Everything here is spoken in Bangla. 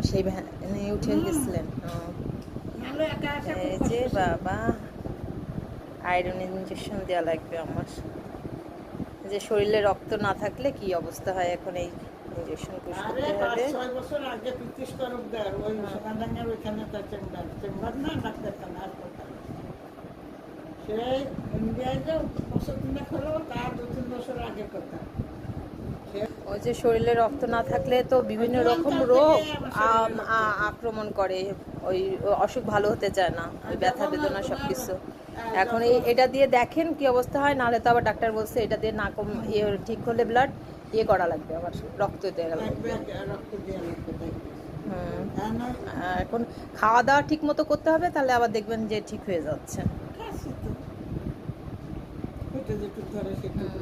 সেই ভ্যানে উঠে গেছিলেন? এই যে বাবা, আয়রন ইঞ্জেকশন দেওয়া লাগবে আমার। যে শরীরে রক্ত না থাকলে কি অবস্থা হয় এখন, এই ইঞ্জেকশন পুশ আরে করতে হবে। 5-6 বছর আগে ব্রিটিশ তরফদার ওই সোনাডাঙ্গার ওইখানে তার চেম্বার না ডাক্তারখানা হাসপাতাল। সে ইন্ডিয়ায় যে বছর তিনেক হলো, তার 2-3 বছর আগের কথা। ওই যে শরীরে রক্ত না থাকলে তো বিভিন্ন রকম রোগ আক্রমণ করে, ওই অসুখ ভালো হতে চায় না, ওই ব্যথা বেদনা সব কিছু। এখন এটা দিয়ে দেখেন কি অবস্থা হয়, নাহলে তো আবার ডাক্তার বলছে এটা দিয়ে না কম ইয়ে ঠিক হলে ব্লাড ইয়ে করা লাগবে, আবার রক্ত দেওয়া লাগবে। রক্ত দেওয়া লাগবে, তাই হুম। না? এখন খাওয়া দাওয়া ঠিক মতো করতে হবে, তাহলে আবার দেখবেন যে ঠিক হয়ে যাচ্ছে। খাচ্ছি তো, এটা যেটুকু ধরে সেটুকু।